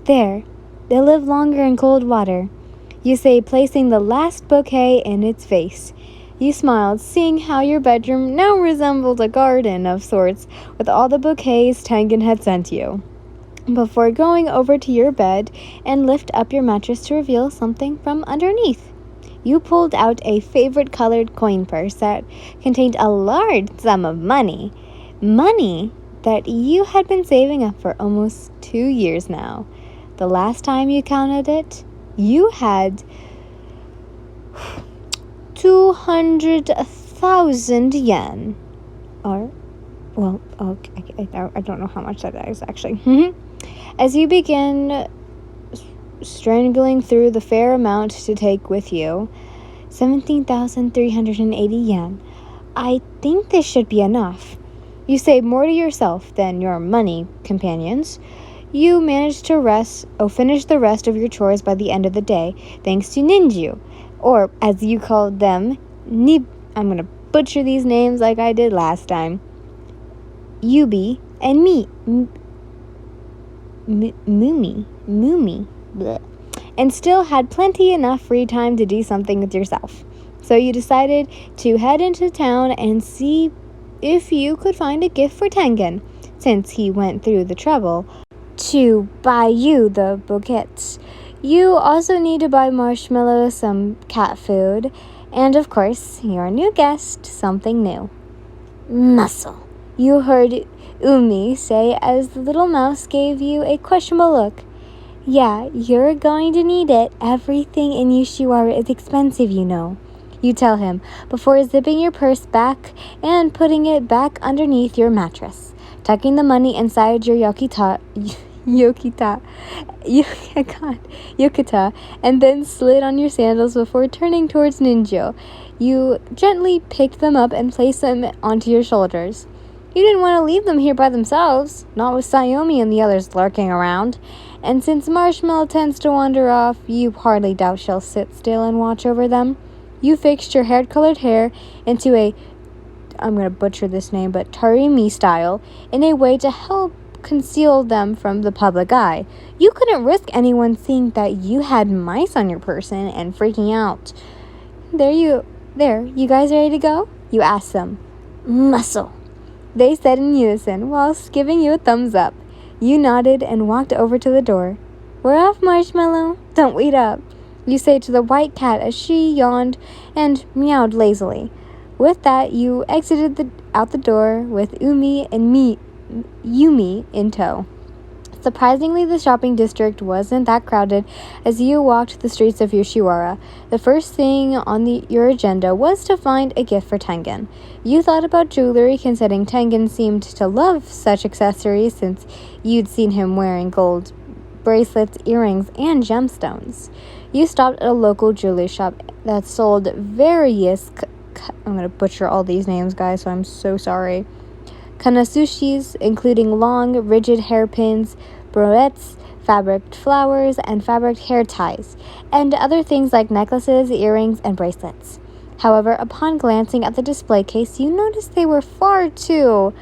There, they live longer in cold water, you say, placing the last bouquet in its vase. You smiled, seeing how your bedroom now resembled a garden of sorts with all the bouquets Tengen had sent you. Before going over to your bed and lift up your mattress to reveal something from underneath. You pulled out a favorite colored coin purse that contained a large sum of money. Money that you had been saving up for almost 2 years now. The last time you counted it, you had 200,000 yen. Or, well, okay, I don't know how much that is actually. As you begin strangling through the fair amount to take with you, 17,380 yen. I think this should be enough. You say more to yourself than your money companions. You manage to finish the rest of your chores by the end of the day, thanks to Ninju, or as you called them, I'm going to butcher these names like I did last time, Yubi and Mumi, bleh, and still had plenty enough free time to do something with yourself. So you decided to head into town and see if you could find a gift for Tengen, since he went through the trouble to buy you the bouquets. You also need to buy Marshmallow some cat food, and of course, your new guest something new. Muscle, you heard Umi say as the little mouse gave you a questionable look. Yeah, you're going to need it. Everything in Yoshiwara is expensive, you know. You tell him, before zipping your purse back and putting it back underneath your mattress, tucking the money inside your yukata, and then slid on your sandals before turning towards Ninjo. You gently picked them up and placed them onto your shoulders. You didn't want to leave them here by themselves, not with Sayomi and the others lurking around. And since Marshmallow tends to wander off, you hardly doubt she'll sit still and watch over them. You fixed your hair-colored hair into a, I'm going to butcher this name, but Tarimi style, in a way to help conceal them from the public eye. You couldn't risk anyone seeing that you had mice on your person and freaking out. There, you guys ready to go? You asked them. Muscle, they said in unison, whilst giving you a thumbs up. You nodded and walked over to the door. We're off, Marshmallow. Don't wait up, you say to the white cat as she yawned and meowed lazily. With that, you exited out the door with Yumi in tow. Surprisingly, the shopping district wasn't that crowded as you walked the streets of Yoshiwara. The first thing on your agenda was to find a gift for Tengen. You thought about jewelry, considering Tengen seemed to love such accessories since you'd seen him wearing gold bracelets, earrings, and gemstones. You stopped at a local jewelry shop that sold various, I'm going to butcher all these names, guys, so I'm so sorry, kanasushis, including long, rigid hairpins, broettes, fabric flowers, and fabric hair ties, and other things like necklaces, earrings, and bracelets. However, upon glancing at the display case, you noticed they were far too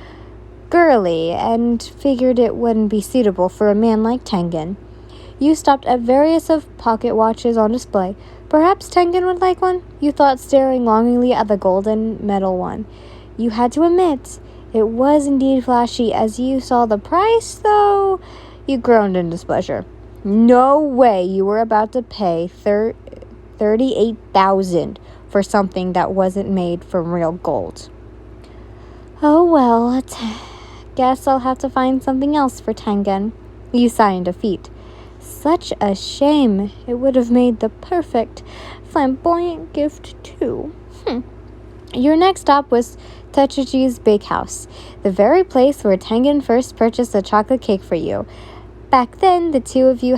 girly and figured it wouldn't be suitable for a man like Tengen. You stopped at various of pocket watches on display. Perhaps Tengen would like one, you thought, staring longingly at the golden metal one. You had to admit, it was indeed flashy. As you saw the price, though, you groaned in displeasure. No way you were about to pay 38,000 for something that wasn't made from real gold. Oh well, guess I'll have to find something else for Tengen. You sigh in defeat. Such a shame. It would have made the perfect flamboyant gift too. Your next stop was Techiji's Bakehouse, the very place where Tengen first purchased a chocolate cake for you. Back then, the two of you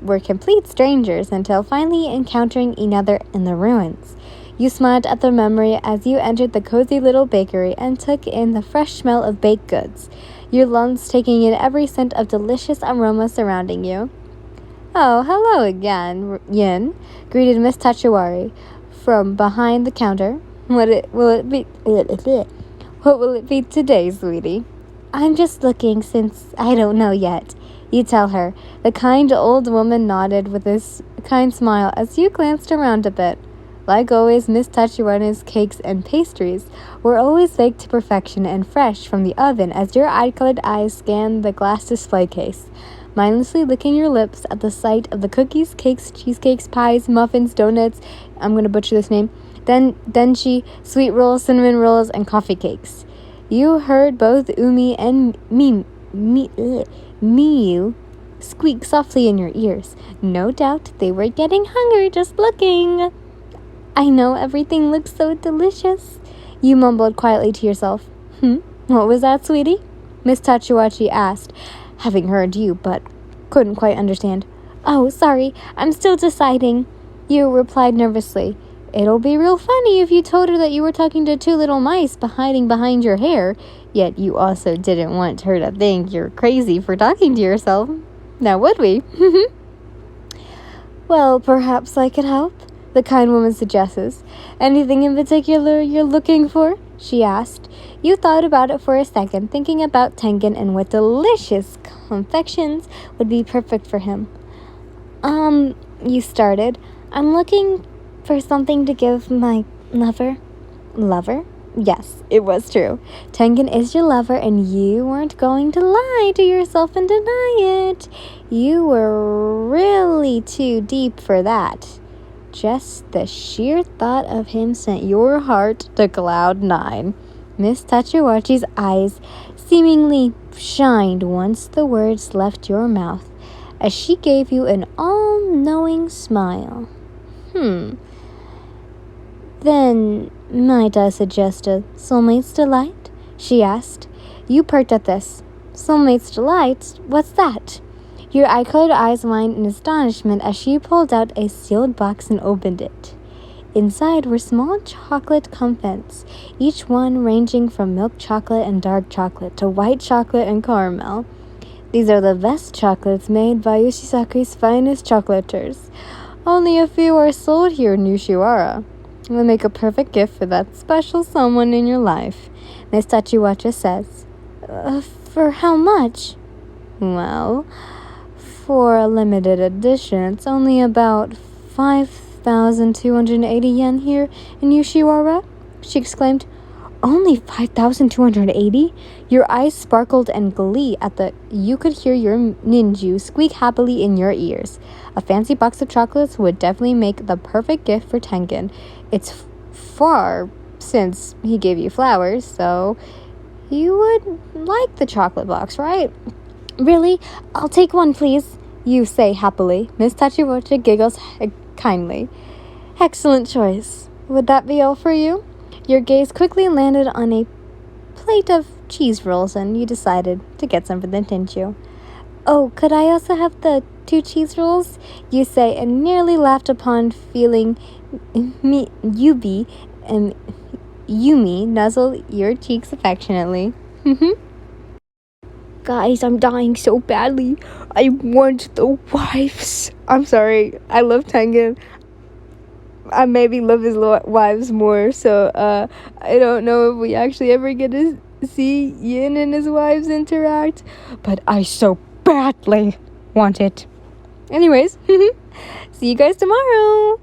were complete strangers until finally encountering each other in the ruins. You smiled at the memory as you entered the cozy little bakery and took in the fresh smell of baked goods, your lungs taking in every scent of delicious aroma surrounding you. Oh, hello again, Yin, greeted Miss Tachiwari from behind the counter. What will it be today, sweetie? I'm just looking since I don't know yet. You tell her. The kind old woman nodded with a kind smile as you glanced around a bit. Like always, Miss Tachiwana's cakes and pastries were always baked to perfection and fresh from the oven as your eye-colored eyes scanned the glass display case, mindlessly licking your lips at the sight of the cookies, cakes, cheesecakes, pies, muffins, donuts, I'm going to butcher this name, denshi, sweet rolls, cinnamon rolls, and coffee cakes. You heard both Umi and Miu squeak softly in your ears. No doubt they were getting hungry just looking. I know everything looks so delicious, you mumbled quietly to yourself. What was that, sweetie? Miss Tachiwachi asked, having heard you, but couldn't quite understand. Oh, sorry, I'm still deciding, you replied nervously. It'll be real funny if you told her that you were talking to two little mice hiding behind your hair, yet you also didn't want her to think you're crazy for talking to yourself. Now would we? Well, perhaps I could help, the kind woman suggests. Anything in particular you're looking for? She asked. You thought about it for a second, thinking about Tengen and what delicious confections would be perfect for him. You started. I'm looking for something to give my lover. Lover? Yes, it was true. Tengen is your lover, and you weren't going to lie to yourself and deny it. You were really too deep for that. Just the sheer thought of him sent your heart to cloud 9. Miss Tachiwachi's eyes seemingly shined once the words left your mouth, as she gave you an all-knowing smile. Then, might I suggest a soulmate's delight? She asked. You perked at this. Soulmate's delight? What's that? Your eye-colored eyes widened in astonishment as she pulled out a sealed box and opened it. Inside were small chocolate confeits, each one ranging from milk chocolate and dark chocolate to white chocolate and caramel. These are the best chocolates made by Yoshisaku's finest chocolaters. Only a few are sold here in Yoshiwara. They'll make a perfect gift for that special someone in your life, Miss Tachiwachi says. For how much? Well, for a limited edition, it's only about 5,280 yen here in Yoshiwara, she exclaimed. Only 5,280? Your eyes sparkled in glee at you could hear your ninju squeak happily in your ears. A fancy box of chocolates would definitely make the perfect gift for Tengen. It's far since he gave you flowers, so you would like the chocolate box, right? Really? I'll take one, please, you say happily. Miss Tachiwachi giggles kindly. Excellent choice. Would that be all for you? Your gaze quickly landed on a plate of cheese rolls, and you decided to get some for them, didn't you? Oh, could I also have the 2 cheese rolls? You say, and nearly laughed upon feeling Yumi nuzzle your cheeks affectionately. Guys, I'm dying so badly. I want the wives. I'm sorry. I love Tengen. I maybe love his wives more, so I don't know if we actually ever get to see Yin and his wives interact, but I so badly want it. Anyways, see you guys tomorrow.